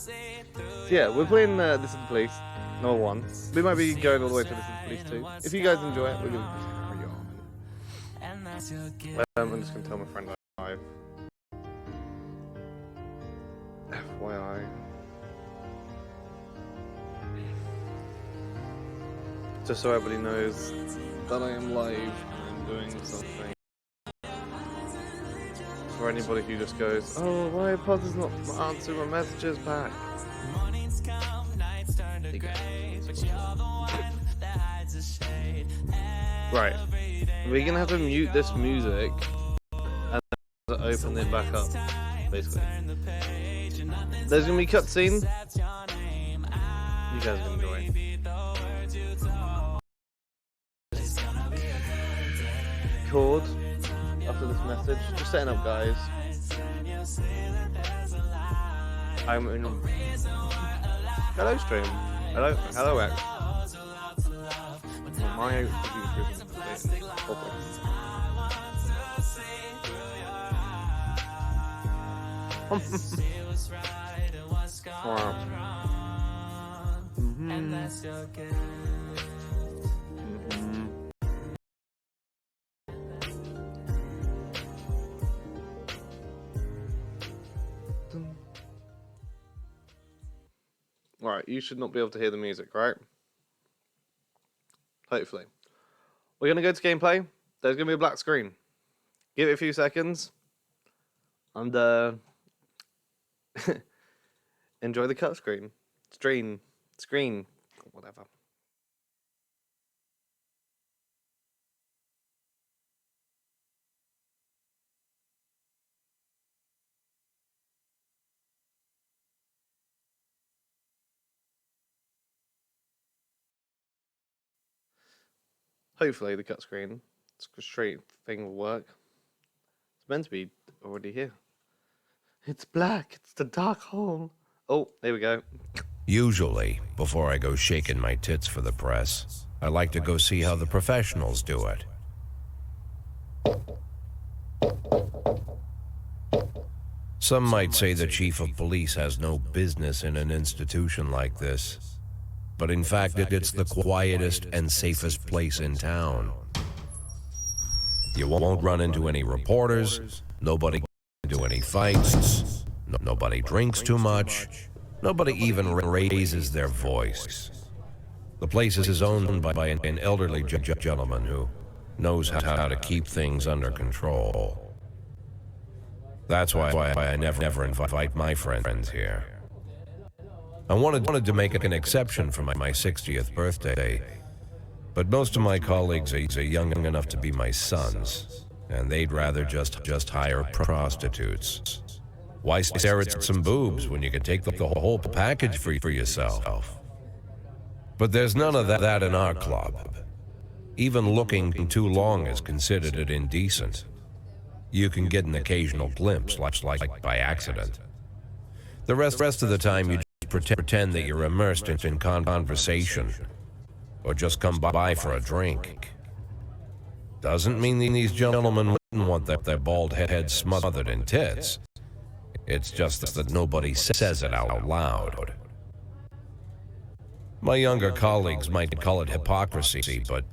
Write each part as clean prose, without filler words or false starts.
So yeah, we're playing This is the Police, number 1. We might be going all the way to This is the Police 2. If you guys enjoy it, we're going to carry on. I'm just going to tell my friend I'm live. FYI. Just so everybody knows that I am live and I'm doing something. For anybody who just goes, oh, why Paz is not answering my messages back? Right, we're gonna have to mute this music and open it back up, basically. There's gonna be cutscene. You guys can enjoy. Record after this message. Just setting up, guys. I'm in. Hello, stream. Hello, X. My Alright, you should not be able to hear the music, right? Hopefully. We're going to go to gameplay. There's going to be a black screen. Give it a few seconds. And, enjoy the cut screen. Screen. Whatever. Hopefully the cut screen, straight thing will work. It's meant to be already here. It's black. It's the dark hole. Oh, there we go. Usually, before I go shaking my tits for the press, I like to go see how the professionals do it. Some might say the chief of police has no business in an institution like this. But in fact, it's the quietest and safest place in town. You won't run into any reporters, nobody gets into any fights, nobody drinks too much, nobody even raises their voice. The place is owned by an elderly gentleman who knows how to keep things under control. That's why I never invite my friends here. I wanted to make an exception for my 60th birthday, but most of my colleagues are young enough to be my sons, and they'd rather just hire prostitutes. Why stare at some boobs when you can take the whole package for yourself? But there's none of that in our club. Even looking too long is considered indecent. You can get an occasional glimpse, like by accident. The rest of the time you pretend that you're immersed in conversation, or just come by for a drink. Doesn't mean these gentlemen wouldn't want their bald heads smothered in tits. It's just that nobody says it out loud. My younger colleagues might call it hypocrisy, but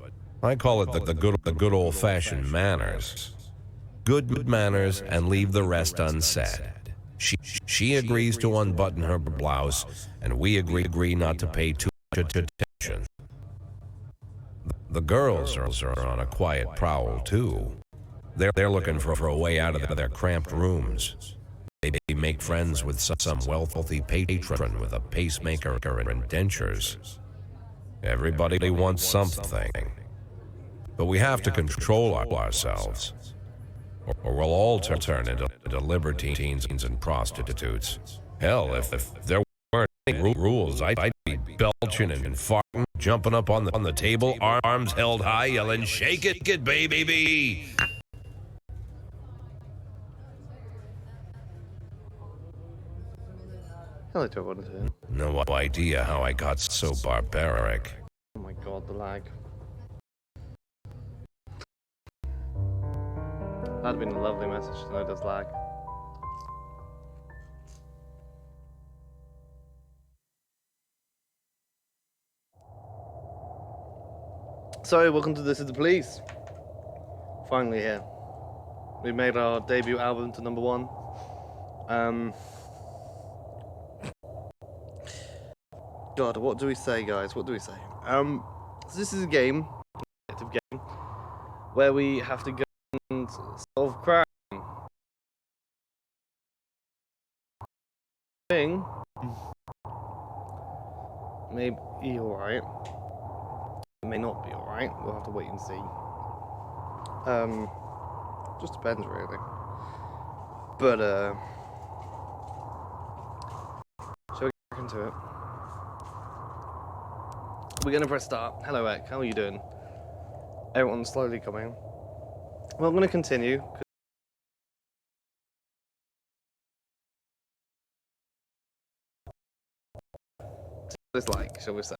I call it the good old-fashioned manners. Good manners and leave the rest unsaid. She agrees to unbutton her blouse, and we agree not to pay too much attention. The girls are on a quiet prowl, too. They're looking for a way out of their cramped rooms. They make friends with some wealthy patron with a pacemaker and dentures. Everybody wants something. But we have to control ourselves, or we'll all turn into libertines and prostitutes. Hell, if there weren't any rules, I'd be belching and farting, jumping up on the table, arms held high, yelling, "Shake it, baby!" Hello to everyone here. No idea how I got so barbaric. Oh my god, the lag. That'd been a lovely message to know there's lag. So, welcome to This Is the Police. Finally here. We made our debut album to #1. God, what do we say, guys? What do we say? So this is a game, where we have to go and solve crime. Thing may be alright. It may not be alright. We'll have to wait and see. Just depends really. But shall we get back into it? We're gonna press start. Hello, Ek. How are you doing? Everyone's slowly coming. Well, I'm gonna continue. Dislike, shall we say?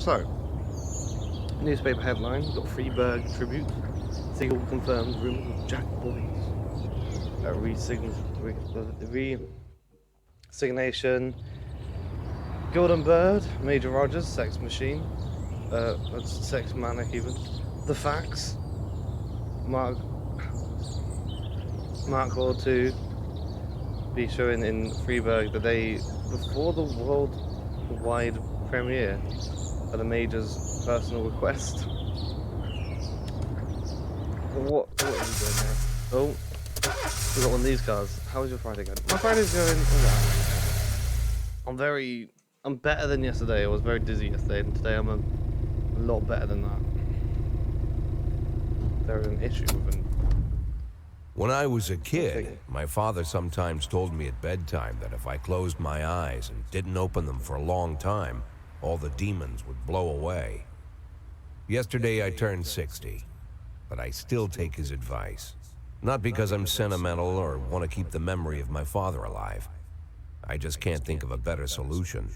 So, newspaper headline, got Freeburg tribute. Siegel confirms rumors of Jack Boys. Resignation. Golden Bird, Major Rogers, Sex Machine. Sex Manic even. The Facts. Mark Hall 2 be showing in Freeburg the day before the worldwide premiere at the Major's personal request. What are you doing there? Oh, we got one of these cars. How was your Friday going? My Friday's going alright. I'm better than yesterday. I was very dizzy yesterday, and today I'm a lot better than that. There's an issue with an... When I was a kid, my father sometimes told me at bedtime that if I closed my eyes and didn't open them for a long time, all the demons would blow away. Yesterday I turned 60, but I still take his advice. Not because I'm sentimental or want to keep the memory of my father alive. I just can't think of a better solution.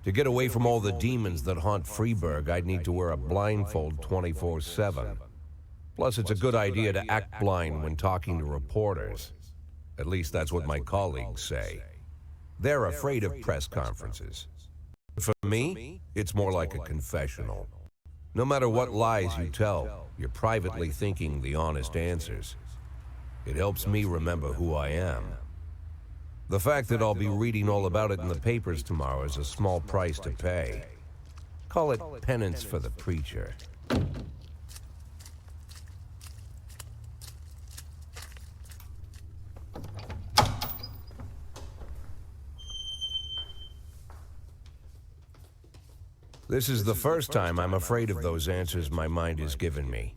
To get away from all the demons that haunt Freeburg, I'd need to wear a blindfold 24/7. Plus, it's a good idea to act blind when talking to reporters. At least that's what my colleagues say. They're afraid of press conferences. For me, it's more like a confessional. No matter what lies you tell, you're privately thinking the honest answers. It helps me remember who I am. The fact that I'll be reading all about it in the papers tomorrow is a small price to pay. Call it penance for the preacher. This is the first time I'm afraid of those answers my mind has given me.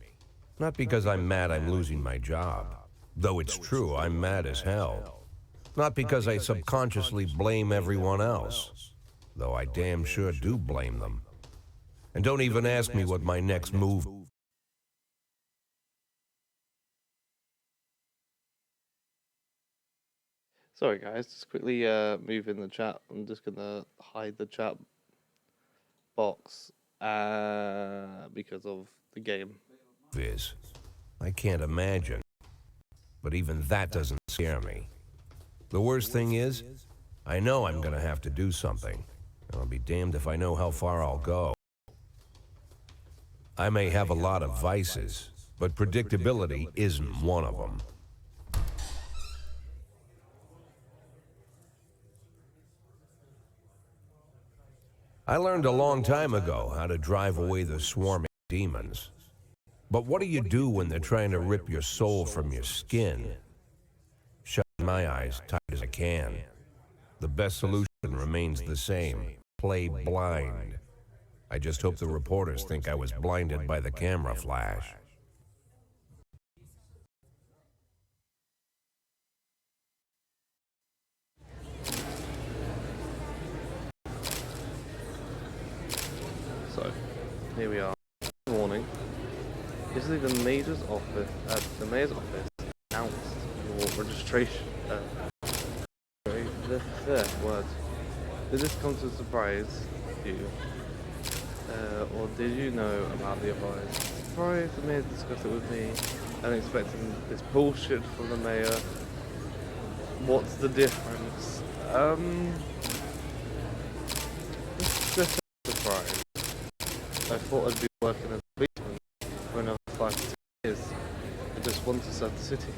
Not because I'm mad I'm losing my job. Though it's true, I'm mad as hell. Not because I subconsciously blame everyone else. Though I damn sure do blame them. And don't even ask me what my next move... Sorry guys, just quickly move in the chat. I'm just gonna hide the chat box because of the game. I can't imagine. But even that doesn't scare me. The worst thing is, I know I'm gonna have to do something. I'll be damned if I know how far I'll go. I may have a lot of vices, but predictability isn't one of them. I learned a long time ago how to drive away the swarming demons. But what do you do when they're trying to rip your soul from your skin? Shut my eyes tight as I can. The best solution remains the same. Play blind. I just hope the reporters think I was blinded by the camera flash. So, here we are. Warning. This is the mayor's office. The mayor's office administration. Sorry, the word. Did this come to surprise you? Or did you know about the advice? Surprised the mayor discussed it with me and expecting this bullshit from the mayor. What's the difference? Just a surprise. I thought I'd be working as a policeman for another 5 to 10 years. I just want to serve the city.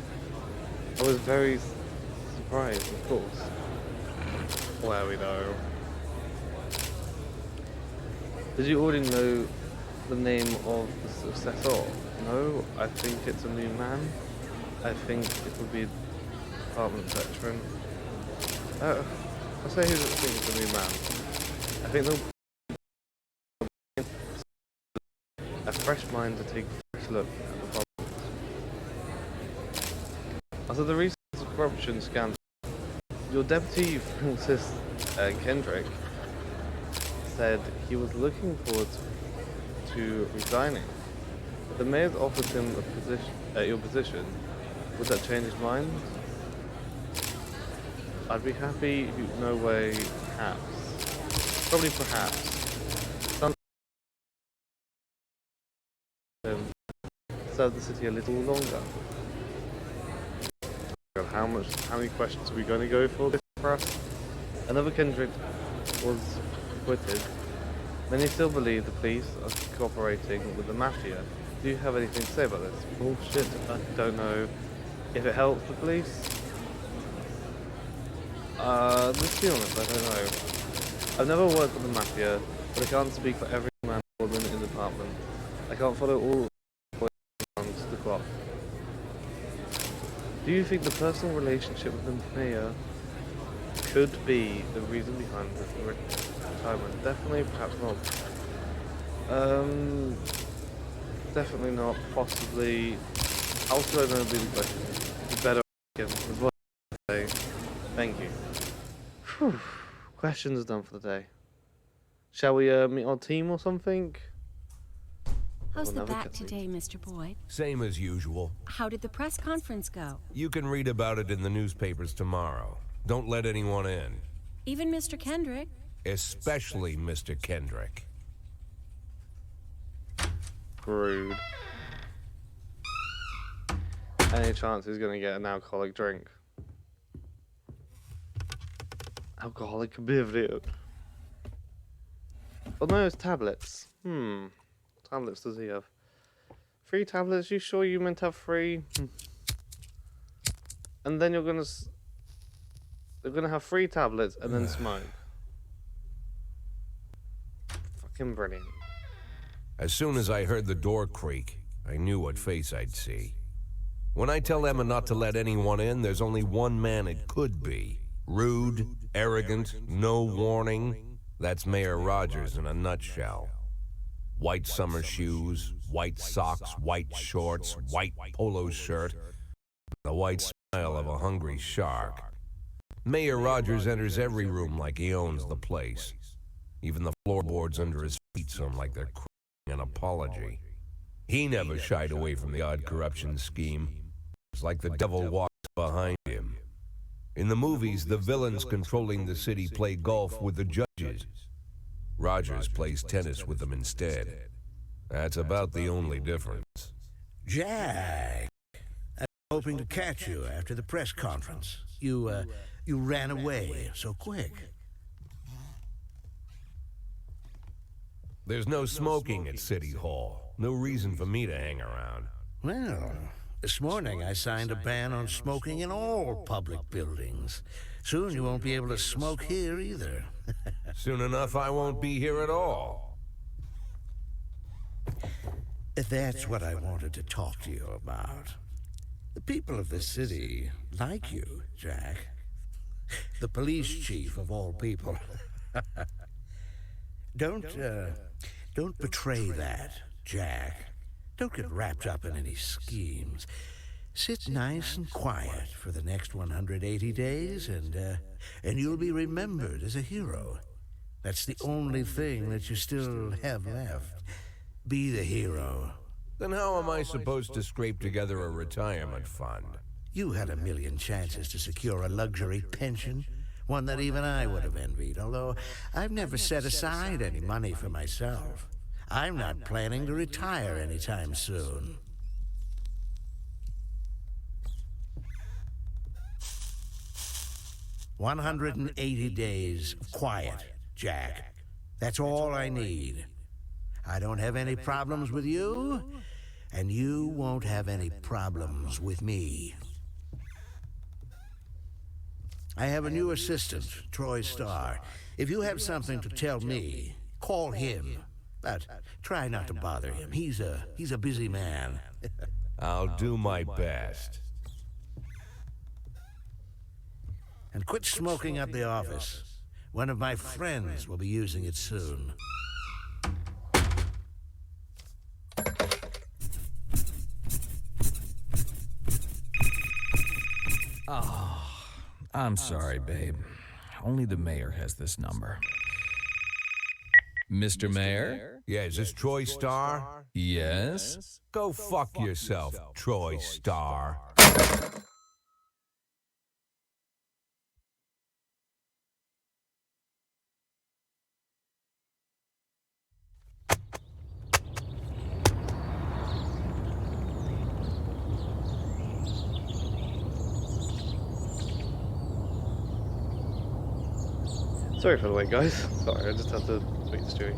I was very surprised, of course. Well, we know. Did you already know the name of the successor? No, I think it's a new man. I think it will be a department veteran. I'll say who I think it's a new man. I think they'll a fresh mind to take a fresh look at the problems. After the recent corruption scandal, your deputy, Francis Kendrick, said he was looking forward to resigning. But the mayor's offered him a position, your position. Would that change his mind? I'd be happy if you no way, perhaps. Probably perhaps. Serve the city a little longer. How many questions are we going to go for this for us? Another Kendrick was acquitted. Many still believe the police are cooperating with the Mafia. Do you have anything to say about this? Bullshit, I don't know if it helps the police. Let's be honest, I don't know. I've never worked with the Mafia, but I can't speak for every man or woman in the department. I can't follow all to the clock. Do you think the personal relationship with the mayor could be the reason behind the retirement? Definitely, perhaps not. Definitely not. Possibly. Also, going to be the question. You better get as well. Thank you. Whew. Questions done for the day. Shall we meet our team or something? How's the back today, Mr. Boyd? Same as usual. How did the press conference go? You can read about it in the newspapers tomorrow. Don't let anyone in. Even Mr. Kendrick? Especially Mr. Kendrick. Rude. Any chance he's gonna get an alcoholic drink? Alcoholic beverage. Oh no, it's tablets. Tablets does he have? 3 tablets? You sure you meant to have 3? And then they're gonna have 3 tablets and then smoke. Fucking brilliant. As soon as I heard the door creak, I knew what face I'd see. When I tell Emma not to let anyone in, there's only one man it could be. Rude, arrogant, no warning. That's Mayor Rogers in a nutshell. White summer shoes, white socks, white shorts, white polo shirt, the white smile of a hungry shark. Mayor Rogers enters every room like he owns the place. Even the floorboards under his feet sound like they're crying an apology. He never shied away from the odd corruption scheme. It's like the devil walks behind him. In the movies, the villains controlling the city play golf with the judges. Rogers plays tennis with them instead. That's about the only difference. Jack, I was hoping to catch you after the press conference. You ran away so quick. There's no smoking at City Hall. No reason for me to hang around. Well, this morning I signed a ban on smoking in all public buildings. Soon you won't be able to smoke here either. Soon enough, I won't be here at all. That's what I wanted to talk to you about. The people of this city like you, Jack. The police chief of all people. Don't betray that, Jack. Don't get wrapped up in any schemes. Sit nice and quiet for the next 180 days, and you'll be remembered as a hero. That's the only thing that you still have left. Be the hero. Then how am I supposed to scrape together a retirement fund? You had a million chances to secure a luxury pension, one that even I would have envied, although I've never set aside any money for myself. I'm not planning to retire anytime soon. "180 days of quiet, Jack. That's all I need. I don't have any problems with you, and you won't have any problems with me. I have a new assistant, Troy Starr. If you have something to tell me, call him. But try not to bother him. He's a busy man." I'll do my best. "And quit smoking up the office. One of my friends will be using it soon." I'm sorry, babe. Only the mayor has this number. Mr. Mayor? Yeah, is this Troy Starr? Yes? Go fuck yourself, Troy Starr. Sorry for the wait, guys. Sorry, I just had to speak to Stewie.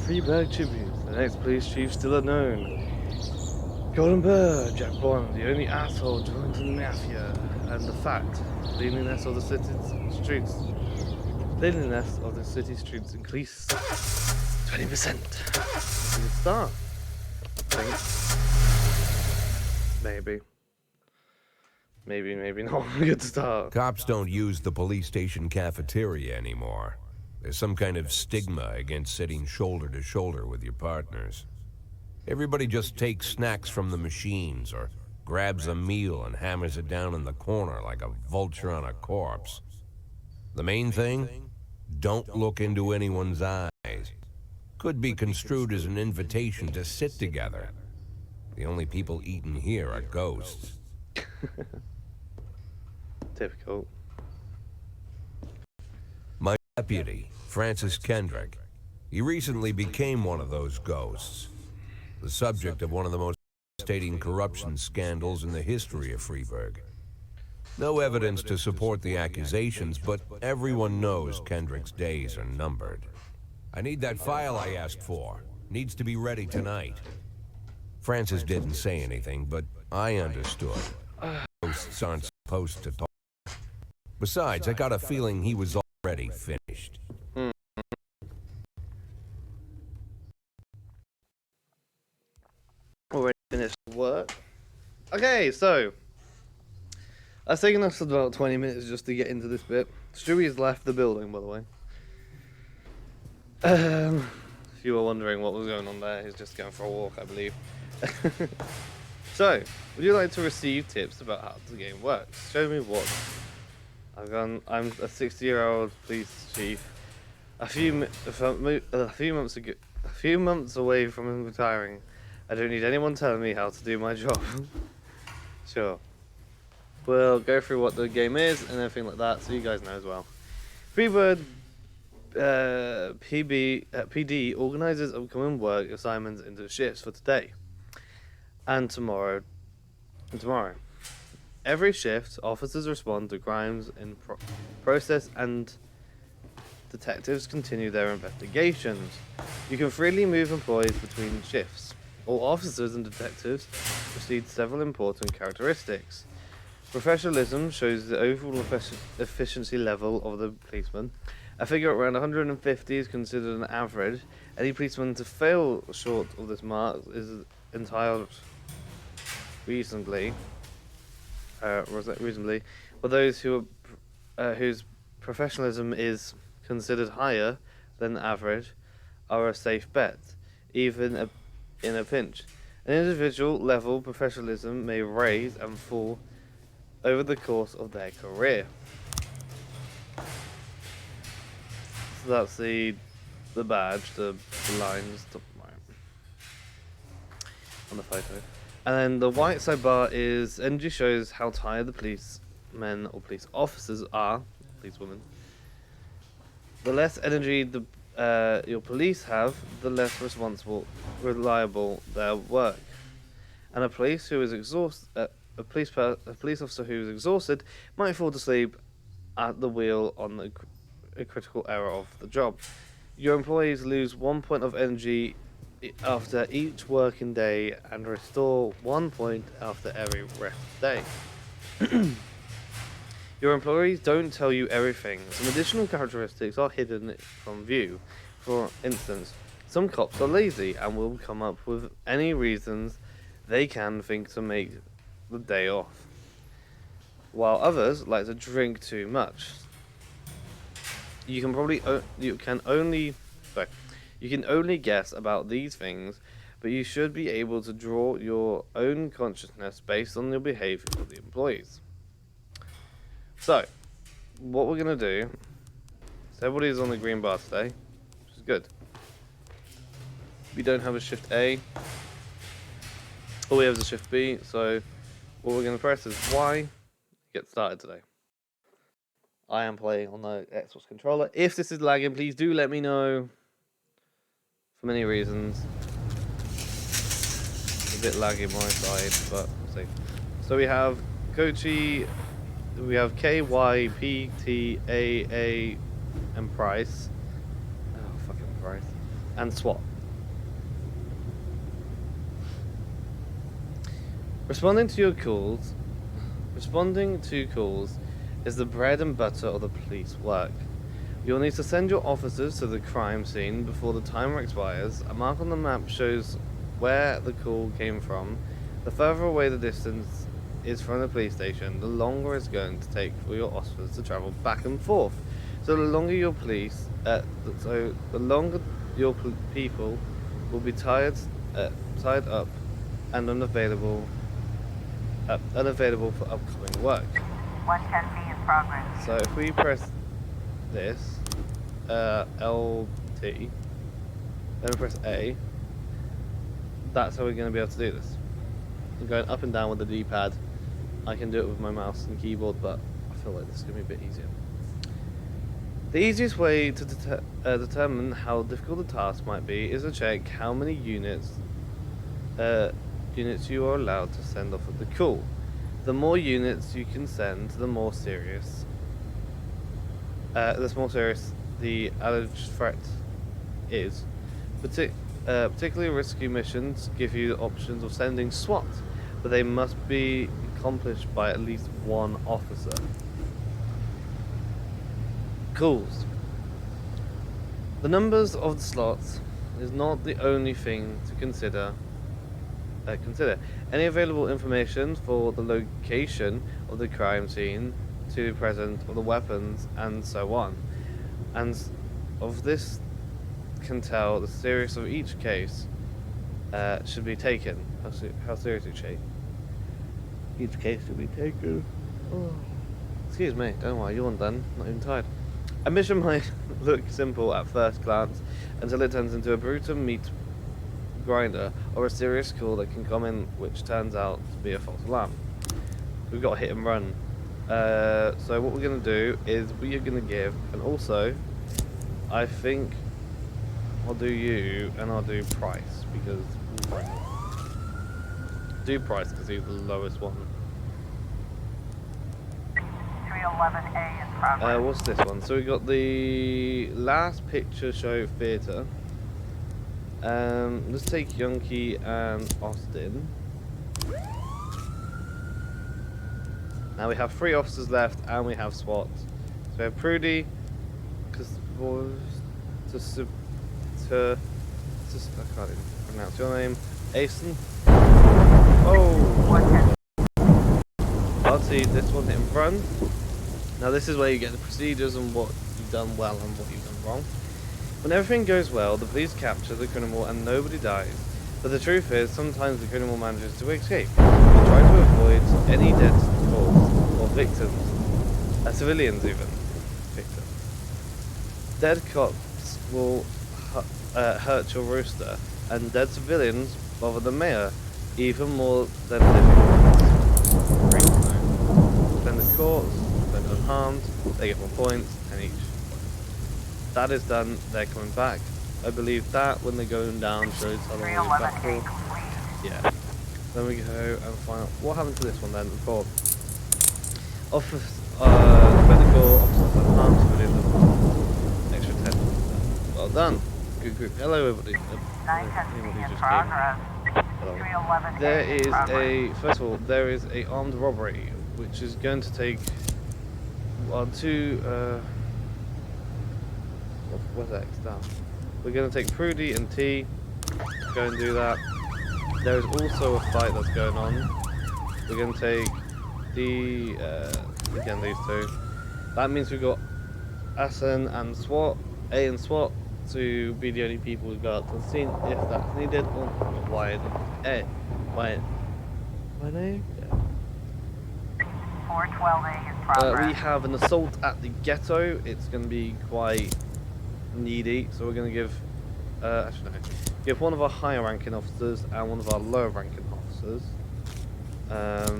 Freeburg Tribute. The next police chief still unknown. Golden Bird, Jack Bond, the only asshole joined the Mafia. And the fact, cleanliness of the city streets. Cleanliness of the city streets increased 20%. It's a good start. I think. Maybe. Maybe not a good start. Cops don't use the police station cafeteria anymore. There's some kind of stigma against sitting shoulder to shoulder with your partners. Everybody just takes snacks from the machines or grabs a meal and hammers it down in the corner like a vulture on a corpse. The main thing? Don't look into anyone's eyes. Could be construed as an invitation to sit together. The only people eating here are ghosts. Difficult. My deputy, Francis Kendrick, he recently became one of those ghosts. The subject of one of the most devastating corruption scandals in the history of Freeburg. No evidence to support the accusations, but everyone knows Kendrick's days are numbered. I need that file I asked for. Needs to be ready tonight. Francis didn't say anything, but I understood. Ghosts aren't supposed to talk. Besides, I got a feeling he was already finished. Already finished work. Okay, so that's taken us about 20 minutes just to get into this bit. Stewie's left the building, by the way. If you were wondering what was going on there, he's just going for a walk, I believe. So, would you like to receive tips about how the game works? Show me what. I'm a 60-year-old police chief. A few months away from retiring. I don't need anyone telling me how to do my job. Sure. We'll go through what the game is and everything like that, so you guys know as well. Freebird PD organizes upcoming work assignments into shifts for today and tomorrow. Every shift, officers respond to crimes in process and detectives continue their investigations. You can freely move employees between shifts. All officers and detectives receive several important characteristics. Professionalism shows the overall efficiency level of the policeman. A figure around 150 is considered an average. Any policeman to fail short of this mark is entitled reasonably, but those who are, whose professionalism is considered higher than average are a safe bet, even in a pinch. An individual level professionalism may rise and fall over the course of their career. So that's the badge, the lines on the photo. And then the white sidebar is energy shows how tired the policemen or police officers are, police women. The less energy your police have, the less reliable their work. And a police officer who is exhausted might fall asleep at the wheel on a critical error of the job. Your employees lose 1 point of energy after each working day and restore 1 point after every rest day. Your employees don't tell you everything. Some additional characteristics are hidden from view. For instance, some cops are lazy and will come up with any reasons they can think to make the day off, while others like to drink too much. You can only guess about these things, but you should be able to draw your own consciousness based on the behavior of the employees. So, what we're going to do, so everybody's on the green bar today, which is good. We don't have a shift A, all we have is a shift B, so what we're going to press is Y to get started today. I am playing on the Xbox controller. If this is lagging, please do let me know, for many reasons. It's a bit laggy my side, but we'll see. So we have Kochi. We have K, Y, P, T, A, and Price. Oh, fucking Price. And SWAT. Responding to calls is the bread and butter of the police work. You'll need to send your officers to the crime scene before the timer expires. A mark on the map shows where the call came from. The further away the distance is from the police station, the longer it's going to take for your officers to travel back and forth. So the longer your people will be tied up and unavailable for upcoming work. 110B in progress. So if we press this, LT, then we press A, that's how we're going to be able to do this. I'm going up and down with the D-pad. I can do it with my mouse and keyboard, but I feel like this is going to be a bit easier. The easiest way to determine how difficult the task might be is to check how many units you are allowed to send off at the call. The more units you can send, the more serious the alleged threat is. Particularly risky missions give you the options of sending SWAT, but they must be accomplished by at least one officer. Calls. The numbers of the slots is not the only thing to consider. Any available information for the location of the crime scene, to the present of the weapons, and so on. And of this can tell the seriousness of each case should be taken. How seriously each case should be taken. Oh. Excuse me, don't worry, you're done. Not even tired. A mission might look simple at first glance until it turns into a brutal meat grinder or a serious call that can come in which turns out to be a false alarm. We've got to hit and run. So what we're going to do is we are going to give, and also I think I'll do you and I'll do Price because do Price because he's the lowest one. 311A in progress. What's this one? So we got the last picture show theatre. Let's take Yonke and Austin. Now we have 3 officers left and we have SWAT. So we have Prudy, I can't even pronounce your name. Asen. Oh! I'll see this one in front. Now this is where you get the procedures and what you've done well and what you've done wrong. When everything goes well, the police capture the criminal and nobody dies. But the truth is, sometimes the criminal manages to escape. They try to avoid any deaths or victims. Civilians even. Victims. Dead cops will hurt your rooster, and dead civilians bother the mayor, even more than living. Great to know. Defend the courts, defend unharmed, they get 1 point, and each. That is done, they're coming back. I believe that when they're going down shows how long they're back for. Yeah. Then we go and find out what happened to this one then. For office, medical officers unharmed, civilians, extra 10. Well done. Good group. Hello everybody. Anybody just came. Hello. There is first of all, there is a armed robbery, which is going to take what's that stuff? We're going to take Prudy and T to go and do that. There is also a fight that's going on. We're going to take again these two. That means we've got Asen and SWAT, A and SWAT, to be the only people who go out to the scene if that's needed. Or why A? Why A? Yeah. 412A in progress. We have an assault at the ghetto. It's going to be quite needy, so we're going to give actually no, give one of our higher ranking officers and one of our lower ranking officers. There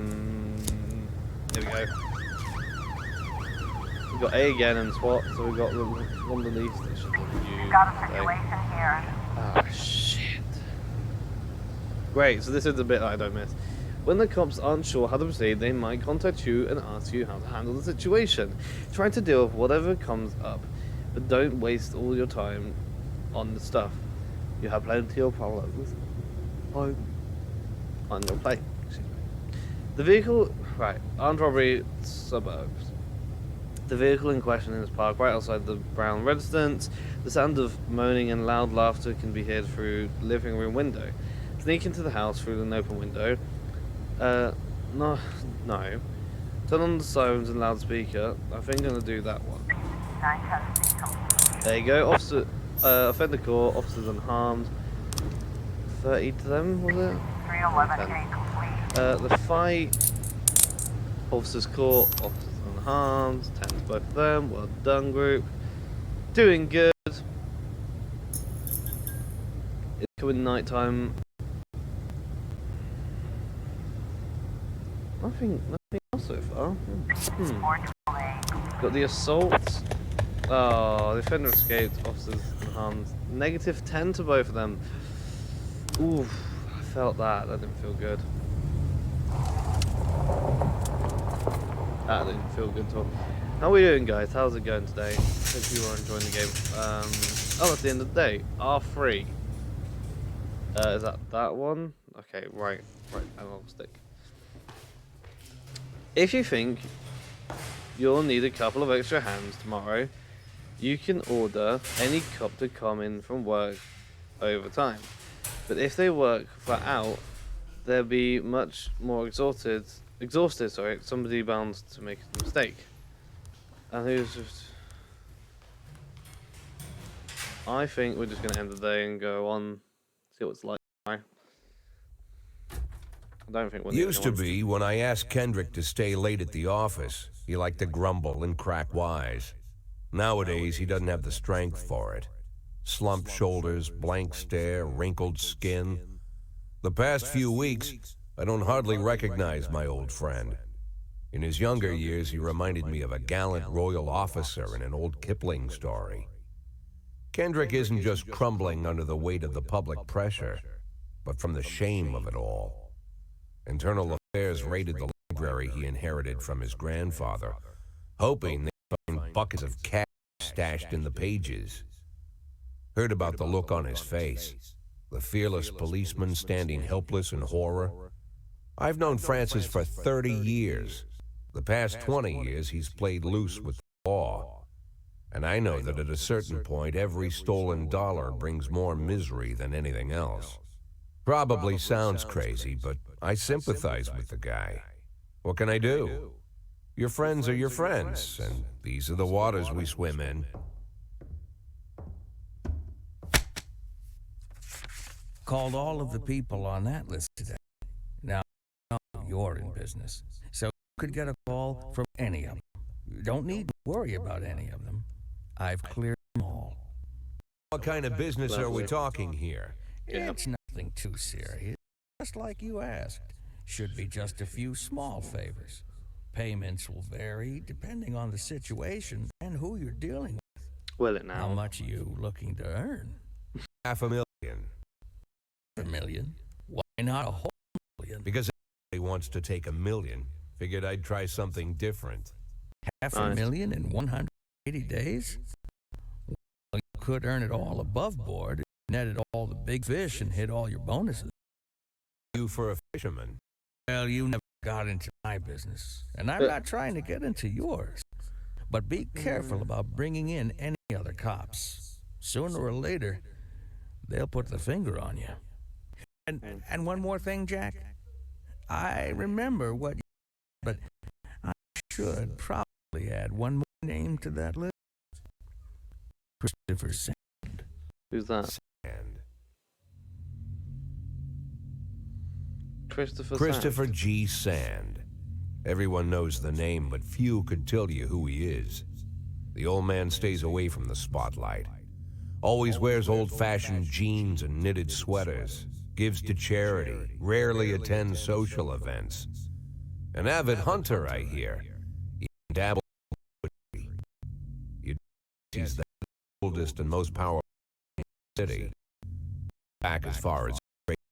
we go. We've got A again and SWAT, so we've got one of the least that should have used. Got a situation here. Ah, shit. Great, so this is the bit that I don't miss. When the cops aren't sure how to proceed, they might contact you and ask you how to handle the situation. Try to deal with whatever comes up, but don't waste all your time on the stuff. You have plenty of problems on your plate. Excuse me. The vehicle, right, armed robbery suburbs. The vehicle in question is parked right outside the Brown residence. The sound of moaning and loud laughter can be heard through the living room window. Sneak into the house through an open window. No. Turn on the sirens and loudspeaker. I think I'm gonna do that one. 910 complete. There you go. Officer, offender core, officers unharmed. 30 to them, was it? 311A complete. The fight. Officers caught, officers unharmed. 10 to both of them. Well done, group. Doing good. It's coming nighttime. Nothing else so far. 412A. Got the assault. Oh, the offender escaped, officers unharmed. Negative 10 to both of them. Oof, I felt that. That didn't feel good. That didn't feel good at all. How are we doing, guys? How's it going today? Hope you are enjoying the game. Oh, that's the end of the day. R3. Is that one? Okay, right. I'll stick. If you think you'll need a couple of extra hands tomorrow, you can order any cop to come in from work overtime. But if they work flat out, they'll be much more exhausted, somebody bound to make a mistake. And who's just... I think we're just going to end the day and go on, see what it's like tomorrow. I don't think we'll Used to be, when I asked Kendrick to stay late at the office, he liked to grumble and crack wise. Nowadays, he doesn't have the strength for it. Slumped shoulders, blank stare, wrinkled skin. The past few weeks, I don't hardly recognize my old friend. In his younger years, he reminded me of a gallant royal officer in an old Kipling story. Kendrick isn't just crumbling under the weight of the public pressure, but from the shame of it all. Internal Affairs raided the library he inherited from his grandfather, hoping they'd find buckets of cash stashed in the pages. Heard about the look on his face, the fearless policeman standing helpless in horror. I've known Francis for 30 years. The past 20 years, he's played loose with the law. And I know that at a certain point, every stolen dollar brings more misery than anything else. Probably sounds crazy, but I sympathize with the guy. What can I do? Your friends are your friends, and these are the waters we swim in. Called all of the people on that list today. Now, you're in business, so you could get a call from any of them. You don't need to worry about any of them. I've cleared them all. What kind of business are we talking here? It's nothing too serious. just like you asked. Should be just a few small favors. Payments will vary depending on the situation and who you're dealing with. Will it How now? much are you looking to earn? $500,000. $1 million? Why not a whole million? Because everybody wants to take $1 million. Figured I'd try something different. Half a Nice. million in 180 days? Well, you could earn it all above board, netted all the big fish, and hit all your bonuses. You for a fisherman. Well, you never got into my business, and I'm not trying to get into yours. But be careful about bringing in any other cops. Sooner or later, they'll put the finger on you. And one more thing, Jack. I remember what you said, but I should probably add one more name to that list. Christopher Sand. Who's that? And Christopher Sand. G. Sand. Everyone knows the name, but few could tell you who he is. The old man stays away from the spotlight. Always wears old-fashioned jeans and knitted sweaters. Gives to charity. Rarely attends social events. An avid hunter, I hear. He dabbles in poetry. He's the oldest and most powerful in the city. Back as far as his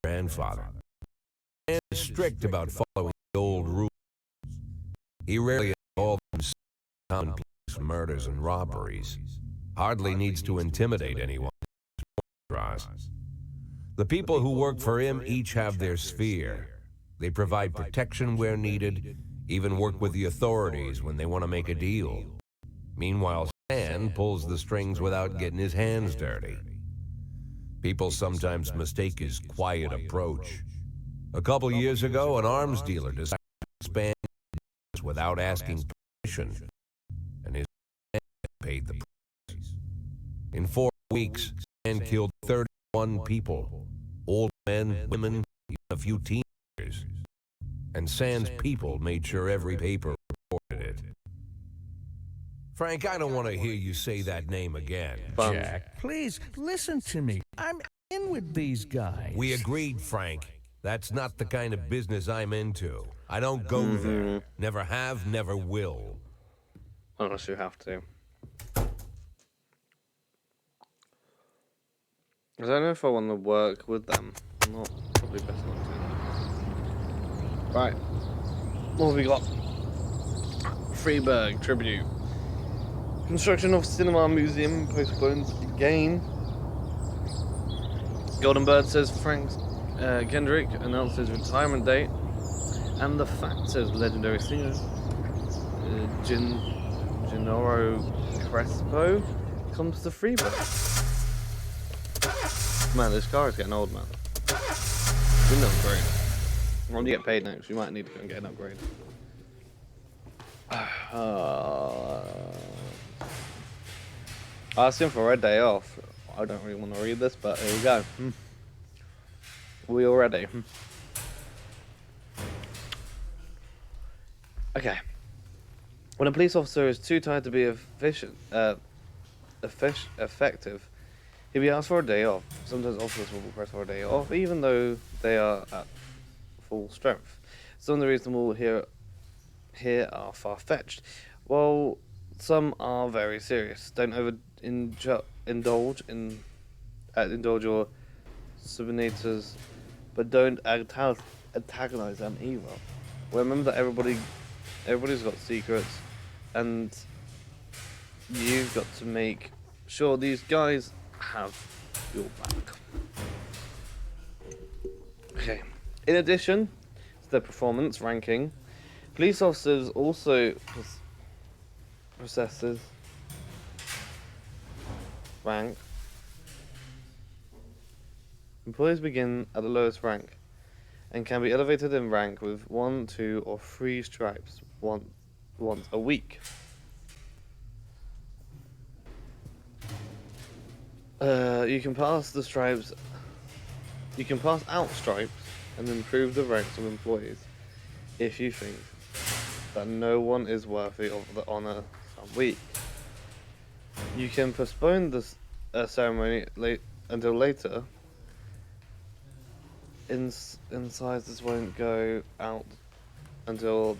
great-grandfather. And is strict about following the old rules. He rarely involves himself in commonplace murders and robberies. Hardly needs to intimidate anyone. The people who work for him each have their sphere. They provide protection where needed, even work with the authorities when they want to make a deal. Meanwhile, Sand pulls the strings without getting his hands dirty. People sometimes mistake his quiet approach. A couple years ago, an arms dealer decided to expand without asking permission, and his man paid the price. In 4 weeks, Sand killed 31 people, old men, women, even a few teenagers. And Sand's people made sure every paper reported it. Frank, I don't want to hear you say that name again. Jack, please listen to me. I'm in with these guys. We agreed, Frank. That's not the kind of business I'm into. I don't go there. Never have, never will. Unless you have to. I don't know if I want to work with them. Not probably best not to. Right. What have we got? Freeburg Tribute. Construction of Cinema Museum postponed again. Golden Bird says Frank Kendrick announced his retirement date. And The Fact says legendary singer Gennaro Crespo comes to Freeburg. Man, this car is getting old, man. We need an upgrade. When you get paid next, you might need to go and get an upgrade. I asked him for a day off. I don't really want to read this, but here we go. We all ready? Okay. When a police officer is too tired to be effective, he'll be asked for a day off. Sometimes officers will request for a day off, even though they are at full strength. Some of the reasons we'll hear are far-fetched, while some are very serious. Don't indulge your subordinates, but don't antagonize them either. Remember that everybody's got secrets, and you've got to make sure these guys have your back. Okay. In addition to their performance ranking, police officers also possesses rank. Employees begin at the lowest rank and can be elevated in rank with 1, 2, or 3 stripes once a week. You can pass the stripes. You can pass out stripes and improve the ranks of employees if you think that no one is worthy of the honor some week. You can postpone this ceremony until later incisors won't go out until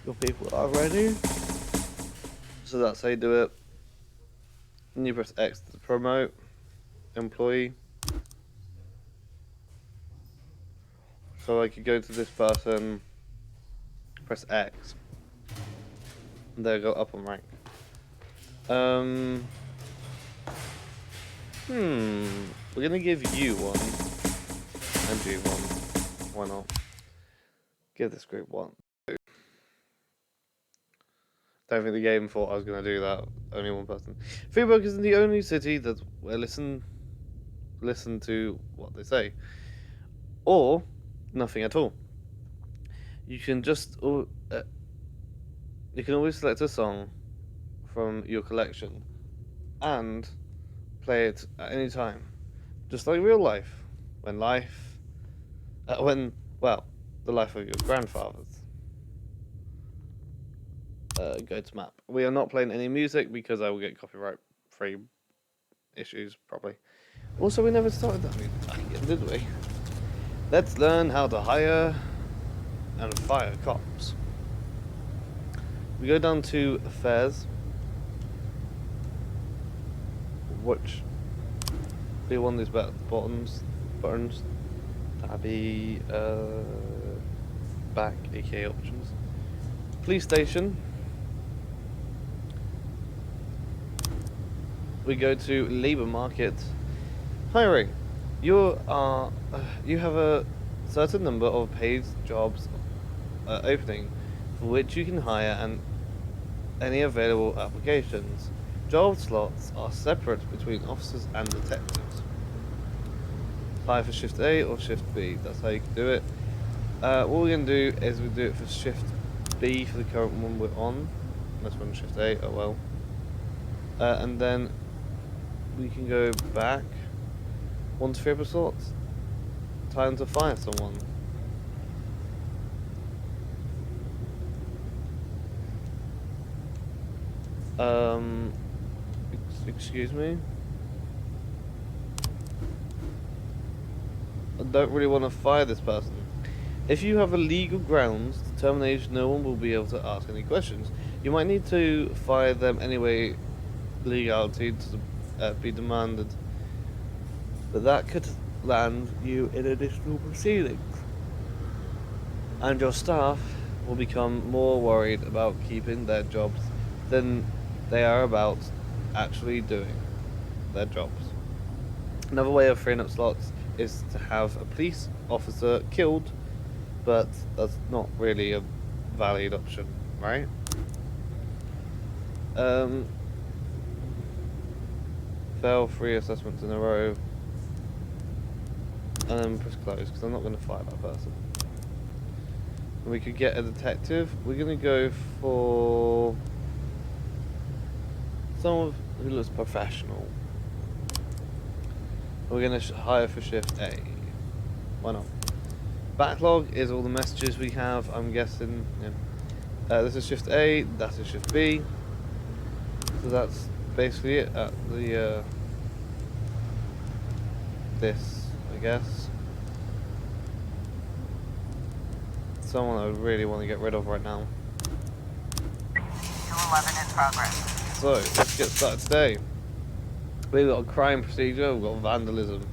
your people are ready. So that's how you do it. And you press X to promote employee. So I could go to this person, press X, and they'll go up on rank. We're gonna give you one, and you one. Why not? Give this group one. Don't think the game thought I was gonna do that. Only one person. Freeburg is the only city that will listen to what they say, or nothing at all. You can just you can always select a song from your collection and play it at any time, just like real life. When the life of your grandfathers. Go to map. We are not playing any music because I will get copyright free issues probably. Also, we never started that music, did we? Let's learn how to hire and fire cops. We go down to affairs, which be one of these buttons. That'd be back, aka options. Police station. We go to labor market. Hiring. You have a certain number of paid jobs opening for which you can hire and any available applications. Job slots are separate between officers and detectives. Apply for shift A or shift B. That's how you can do it. What we're going to do is we do it for shift B for the current one we're on. Let's run shift A. Oh well. And then we can go back 1 to 3 episodes. Time to fire someone. Excuse me. I don't really want to fire this person. If you have a legal grounds to terminate, no one will be able to ask any questions. You might need to fire them anyway. Legality to be demanded, but that could land you in additional proceedings, and your staff will become more worried about keeping their jobs than they are about actually doing their jobs. Another way of freeing up slots is to have a police officer killed, but that's not really a valid option, right? Fail 3 assessments in a row, and then press close because I'm not going to fire that person. And we could get a detective. We're going to go for someone who looks professional. We're going to hire for shift A. Why not? Backlog is all the messages we have, I'm guessing. Yeah. This is shift A, that is shift B. So that's basically it at the this, I guess. Someone I would really want to get rid of right now. 211 in progress. So let's get started today. We've got a crime procedure, we've got vandalism.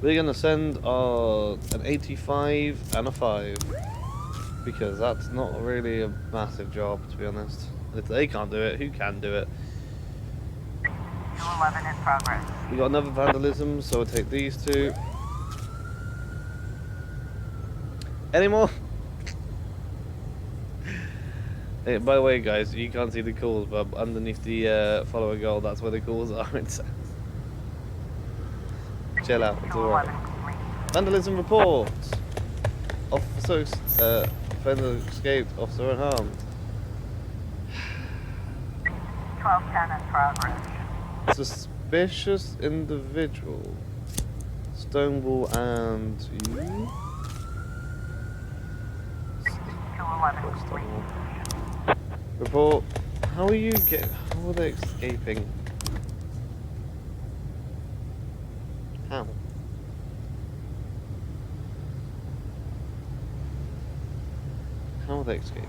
We're gonna send an 85 and a 5 because that's not really a massive job, to be honest. If they can't do it, who can do it? 211 in progress. We got another vandalism, so we'll take these two. Any more? Hey, by the way, guys, you can't see the calls, but underneath the follow a goal, that's where the calls are. Chill out, it's alright. Vandalism report. Officer, offender escaped, officer unharmed. 1210 in progress. Suspicious individual. Stonewall and you? 211 complete. Report. How are they escaping? How? How are they escaping?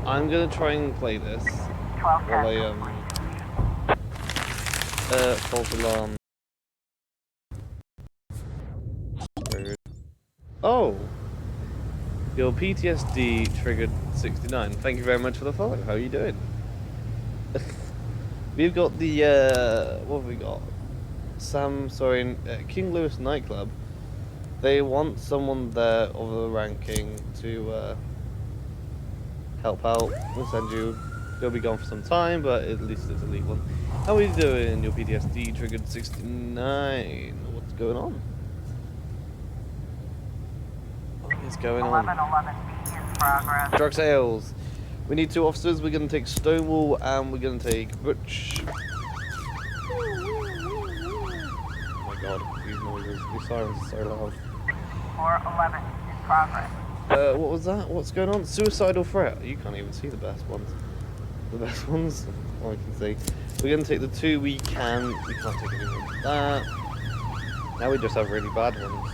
I'm gonna try and play this 1210 while I false alarm. Oh, your PTSD triggered 69. Thank you very much for the follow. How are you doing? We've got the what have we got? King Louis nightclub. They want someone there of the ranking to help out. We'll send you. You'll be gone for some time, but at least it's a elite one. How are you doing? Your PTSD triggered 69. What's going on? What is going on? 1111B in progress. Drug sales. We need 2 officers. We're going to take Stonewall and we're going to take Butch. Oh my god, these noises. These sirens are so loud. 411 in progress. What was that? What's going on? Suicidal threat. You can't even see the best ones. The best ones? All I can see. We're going to take the 2 we can. We can't take any more than that. Now we just have really bad ones.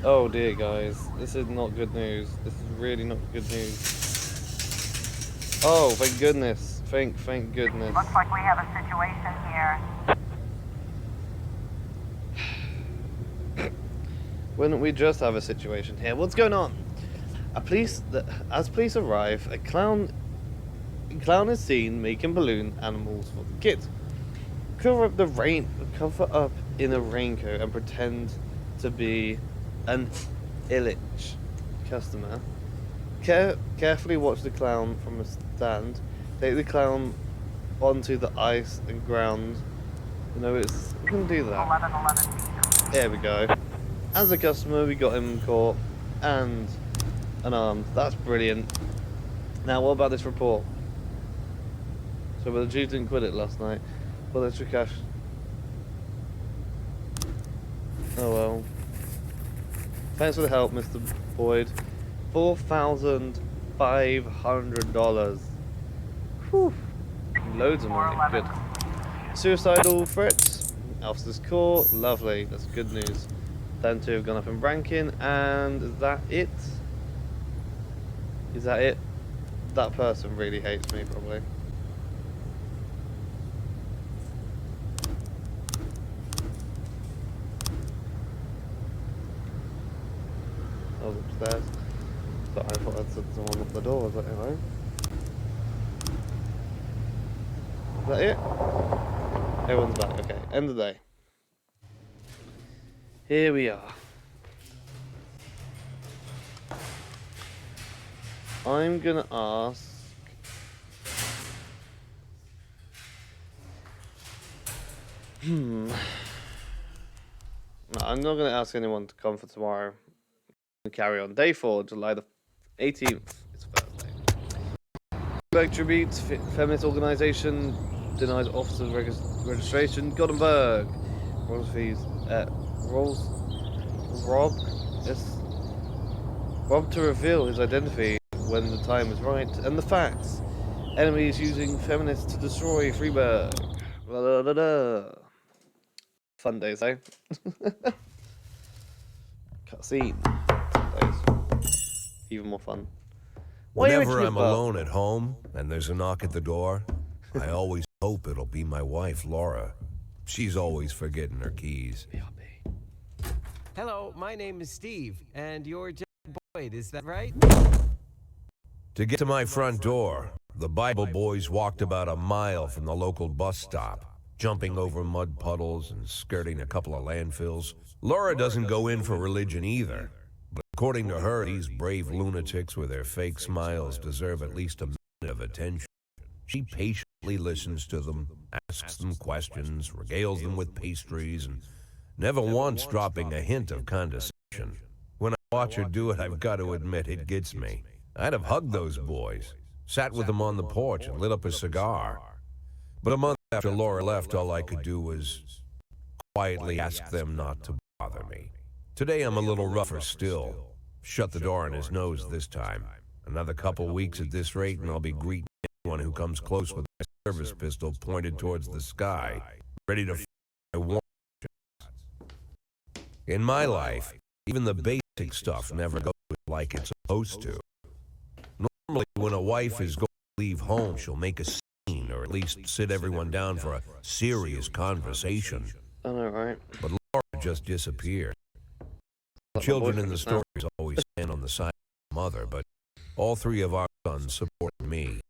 Oh dear, guys. This is not good news. This is really not good news. Oh, thank goodness. Thank goodness. Looks like we have a situation here. Wouldn't we just have a situation here? What's going on? As police arrive, a clown is seen making balloon animals for the kids. Cover up in a raincoat and pretend to be an Illich customer. Carefully watch the clown from a stand. Take the clown onto the ice and ground. You know, we can do that. 1111B. There we go. As a customer, we got him caught and unarmed. That's brilliant. Now, what about this report? So, the Jews didn't quit it last night. Well, extra cash. Oh well. Thanks for the help, Mr. Boyd. $4,500. Whew. Loads of money. Good. Suicidal threats. Officers caught. Lovely. That's good news. Then 2 have gone up in ranking, and is that it? Is that it? That person really hates me, probably. I was upstairs. So I thought I'd said someone at the door. Was that hello? Is that it? Everyone's back. Okay, end of the day. Here we are. I'm gonna ask. No, I'm not gonna ask anyone to come for tomorrow. We carry on. Day 4, July the 18th. It's Thursday. Black Tributes, feminist organization denies officers registration. Gothenburg. Rolls fees. Rob to reveal his identity when the time is right, and the facts. Enemies using feminists to destroy Freeburg. Blah, blah, blah, blah. Fun days, eh? Cutscene. Fun days. Even more fun. Whenever I'm alone at home and there's a knock at the door, I always hope it'll be my wife, Laura. She's always forgetting her keys. Hello, my name is Steve, and you're Jack Boyd, is that right? To get to my front door, the Bible boys walked about a mile from the local bus stop, jumping over mud puddles and skirting a couple of landfills. Laura doesn't go in for religion either, but according to her, these brave lunatics with their fake smiles deserve at least a minute of attention. She patiently listens to them, asks them questions, regales them with pastries, and never once dropping a hint of condescension. When I watch her do it, I've got to admit, it gets me. I'd have hugged those boys, sat with them on the porch and lit up a cigar. But a month after Laura left, all I could do was quietly ask them not to bother me. Today I'm a little rougher still. Shut the door on his nose this time. Another couple weeks at this rate and I'll be greeting anyone who comes close with my service pistol pointed towards the sky, ready to fire my warning shots. In my life, even the basic stuff never goes like it's supposed to. Normally, when a wife is going to leave home, she'll make a scene or at least sit everyone down for a serious conversation. I know, right? But Laura just disappeared. Children in the stories always stand on the side of the mother, but all three of our sons support me.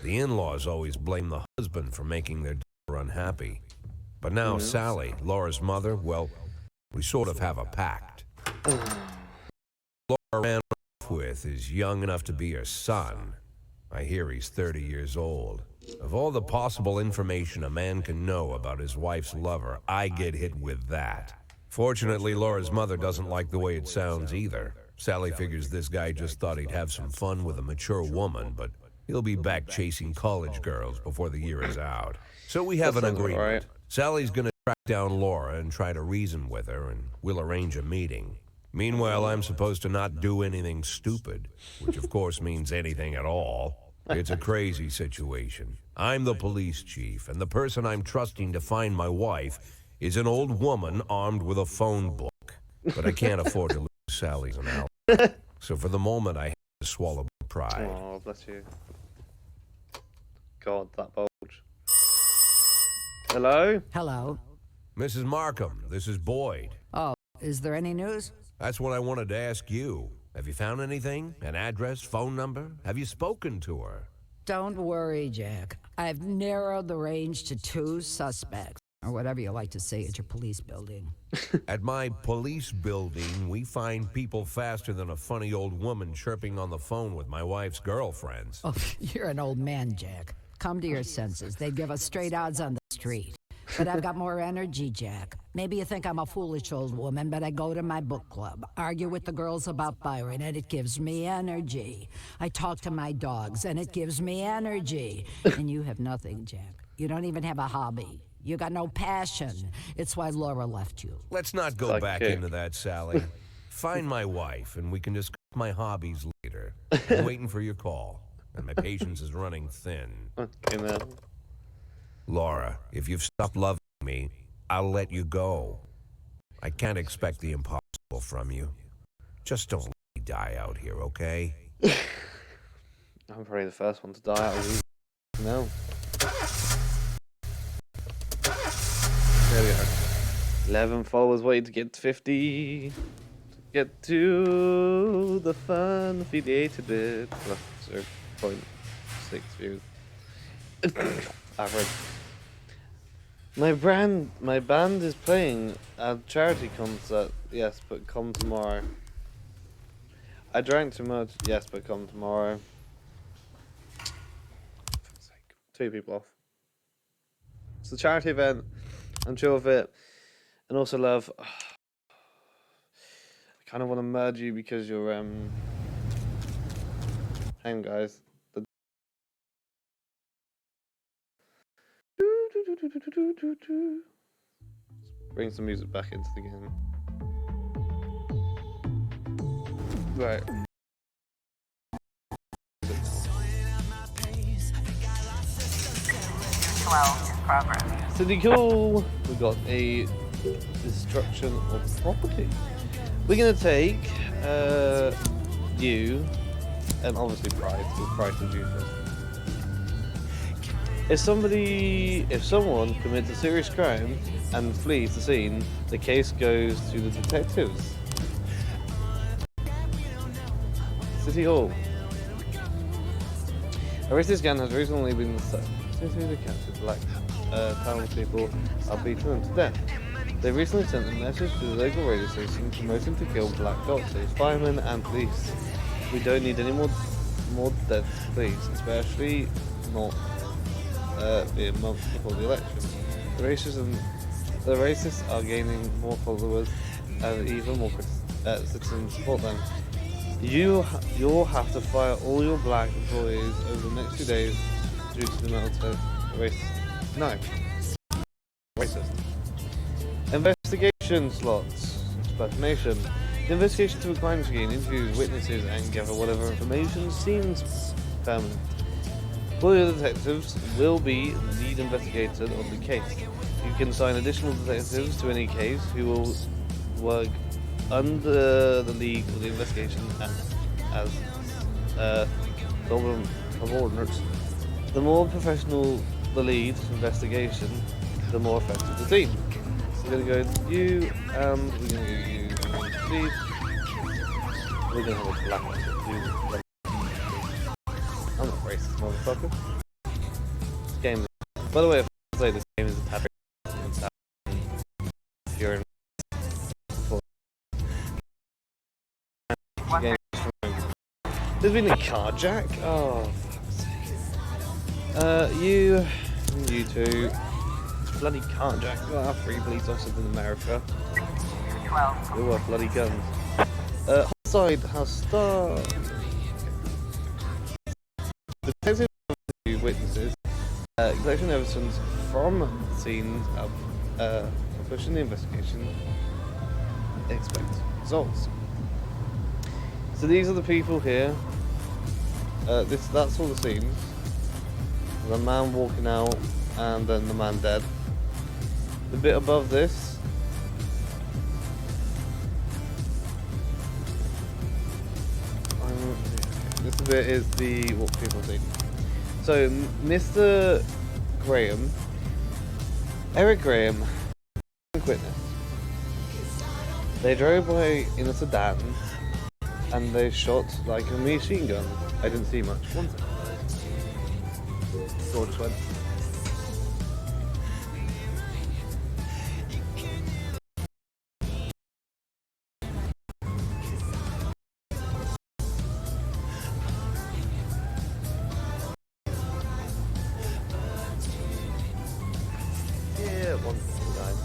The in-laws always blame the husband for making their daughter unhappy. But now Sally, Laura's mother, well, we sort of have a pact. Laura ran off with is young enough to be her son. I hear he's 30 years old. Of all the possible information a man can know about his wife's lover, I get hit with that. Fortunately, Laura's mother doesn't like the way it sounds either. Sally figures this guy just thought he'd have some fun with a mature woman, but he'll be back chasing college girls before the year is out. So we have an agreement. Right. Sally's gonna track down Laura and try to reason with her, and we'll arrange a meeting. Meanwhile, I'm supposed to not do anything stupid, which of course means anything at all. It's a crazy situation. I'm the police chief, and the person I'm trusting to find my wife is an old woman armed with a phone book. But I can't afford to lose Sally's an ally. So for the moment, I have to swallow my pride. Oh, bless you. God, that bulge. Hello? Hello. Mrs. Markham, this is Boyd. Oh, is there any news? That's what I wanted to ask you. Have you found anything? An address, phone number? Have you spoken to her? Don't worry, Jack. I've narrowed the range to 2 suspects, or whatever you like to say at your police building. At my police building, we find people faster than a funny old woman chirping on the phone with my wife's girlfriends. Oh, you're an old man, Jack. Come to your senses. They'd give us straight odds on the street. But I've got more energy, Jack. Maybe you think I'm a foolish old woman, but I go to my book club, argue with the girls about Byron, and it gives me energy. I talk to my dogs, and it gives me energy. And you have nothing, Jack. You don't even have a hobby. You got no passion. It's why Laura left you. Let's not go back into that, Sally. Find my wife, and we can discuss my hobbies later. I'm waiting for your call, and my patience is running thin. Okay, now. Laura, if you've stopped loving me, I'll let you go. I can't expect the impossible from you. Just don't let me die out here, okay? I'm probably the first one to die out of these. No. There we are. 11 followers waiting to get to 50. To get to the fun affiliated bit. Plus 0.6 views. Average. My band is playing a charity concert. Yes, but come tomorrow. I drank too much. Yes, but come tomorrow. For fuck's sake. 2 people off. It's a charity event. I'm chill with it. And also, love, I kind of want to merge you because you're hang on, guys. Bring some music back into the game. Right. 12 in progress. City cool. We got a destruction of property. We're gonna take you and obviously Pride. We'll Pride to you first. If someone commits a serious crime and flees the scene, the case goes to the detectives. City Hall. A racist gang has recently been set. Seriously captured black townspeople are beating them to death. They recently sent a message to the local radio station promoting to kill black doctors, firemen and police. We don't need any more deaths, please, especially not be a month before the election. The racists are gaining more followers and even more citizens support them. You'll have to fire all your black employees over the next 2 days due to the mental racist. No. Racist. Investigation slots. Explanation. The investigation to a crime scene, interviews witnesses and gather whatever information seems permanent. All the detectives will be lead investigator of the case. You can assign additional detectives to any case who will work under the league or the investigation as subordinates. The more professional the lead investigation, the more effective the team. So we're gonna go you, and we're gonna go you, and lead. We're gonna have a black one. I'm not racist, motherfucker. This game is, by the way, if I say this game is a tad racist, if you're in game. There's been a carjack? Oh, fuck's sake. You two. Bloody carjack. Got our 3 police officers in America. 12. Ooh, bloody guns. Homicide has started. The detective witnesses collection evidence from the scenes of pushing the investigation. Expect results. So these are the people here. That's all the scenes. The man walking out, and then the man dead. The bit above this. This bit is what people see. So Mr. Graham, Eric Graham, witness. They drove by in a sedan, and they shot like a machine gun. I didn't see much. One second. Door just went. Yeah, one second, guys.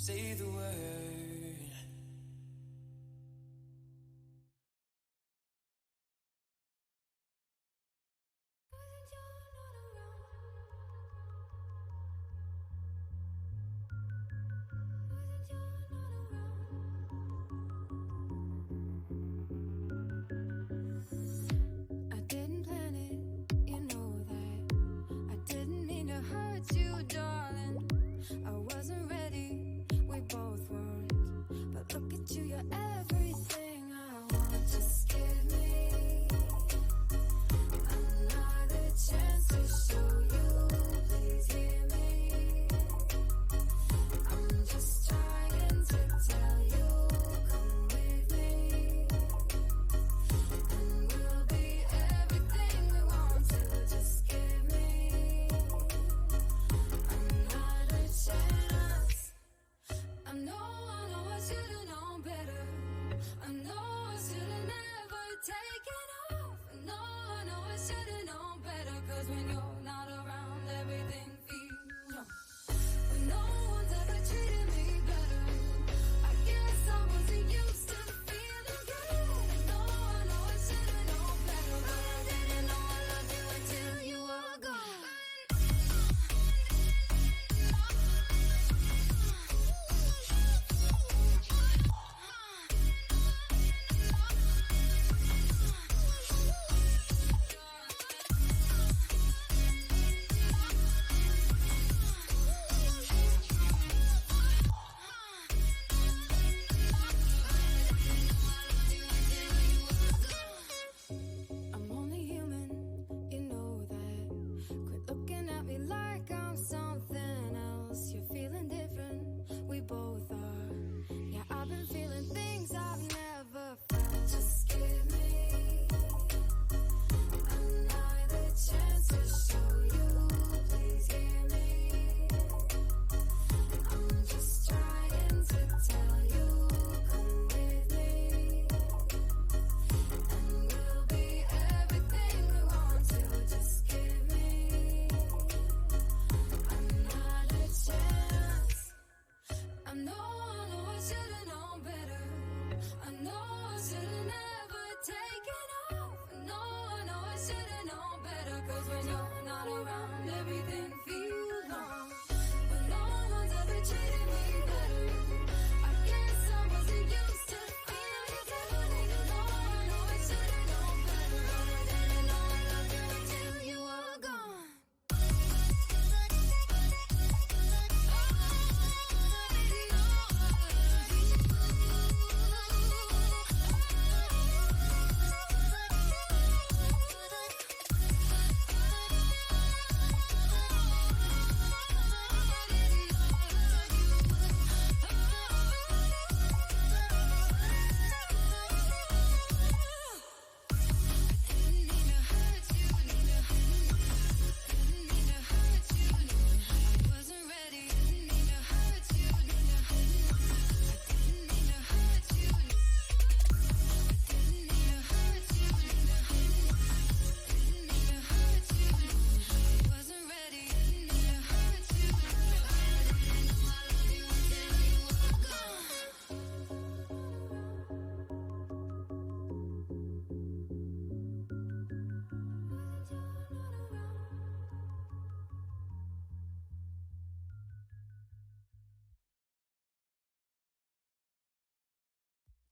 say the word. I didn't plan it, you know that. I didn't mean to hurt you, darling. I wasn't ready, we both weren't. But look at you, you're everything I want. Just give me another chance to show you. Please hear me. I'm just trying to tell you, come with me. And we'll be everything we want to. Just give me another chance. I know I should've known better. I know I should've never taken off. I know I should've known better. 'Cause when you're not around, everything feels wrong. When no one's ever treated me better, I guess I wasn't used to feeling good. I know I should've known better, but I didn't know I loved you until you were gone. I'm only human, you know that. Quit looking at me like I'm something else. You're feeling different, we both are. Yeah, I've been feeling things I've never felt. Just give me another chance to show you. Please hear me. I'm just trying to tell you, come with me. And we'll be everything we want to. Just give me another chance. I know I should've known better. I know I should've never taken off. I know I should've known better. 'Cause when you're not around, everything feels wrong. When no one's ever treated me better, I guess I wasn't used to feeling good. I know I should've known better, but I didn't know I loved you until you were gone.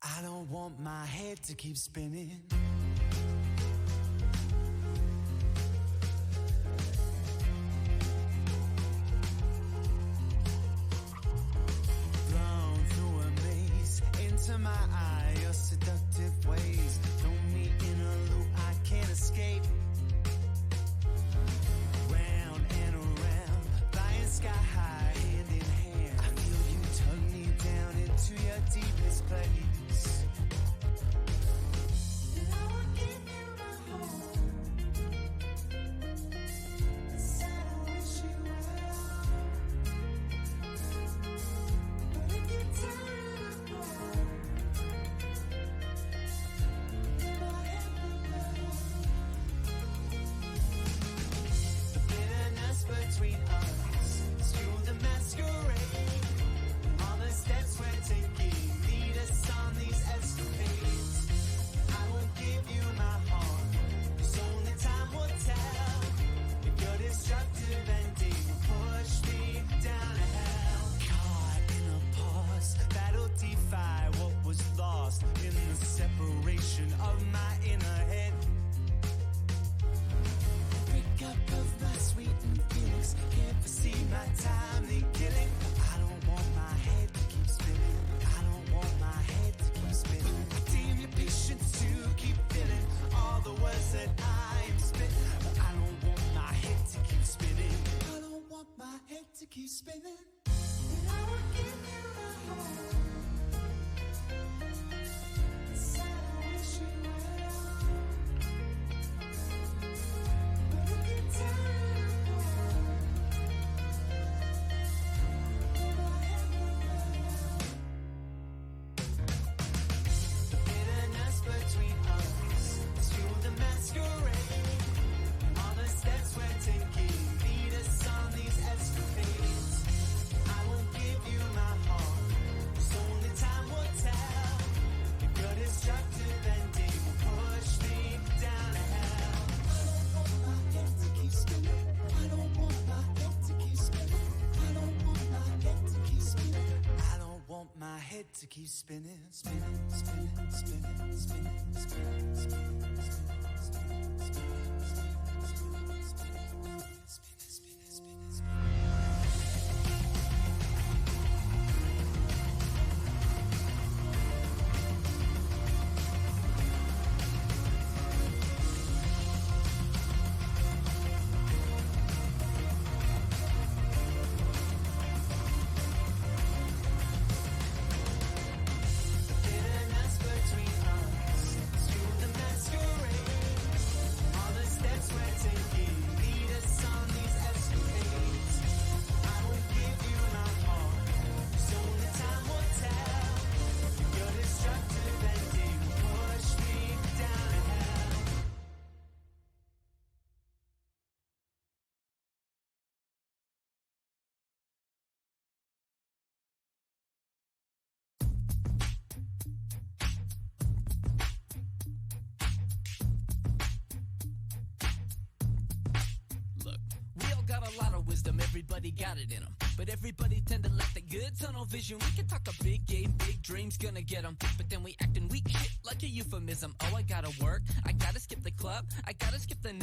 I don't want my head to keep spinning. Blown through a maze into my eye, your seductive ways throw me in a loop I can't escape. Round and around, flying sky high, hand in hand. I feel you tug me down into your deepest place. And I keep spinning. And I will give you my heart. Inside I wish you well. But we can tear it apart. The bitterness between us is fuel the masquerade. All the steps we're taking lead us on these escapades. I won't give you my heart, 'cause only time will tell. If your destructive ending will push me down to hell. I don't want my head to keep spinning. I don't want my head to keep spinning. I don't want my head to keep spinning. I don't want my head to keep spinning, spinning, spinning, spinning, spinning, spinning, spinning, spinning, spinning, spinning, spinning. Bitterness between us is fuel the masquerade. All the steps we're taking lead us on these escapades. I won't give you my heart, 'cause only time will tell. Your destructive ending will push me down to hell. Look, we all got a lot of wisdom, everybody got it in them. But everybody tend to lack the good tunnel vision. We can talk a big game, big dreams, gonna get them. But then we acting weak shit like a euphemism. Oh, I gotta work, I gotta skip the club, I gotta skip the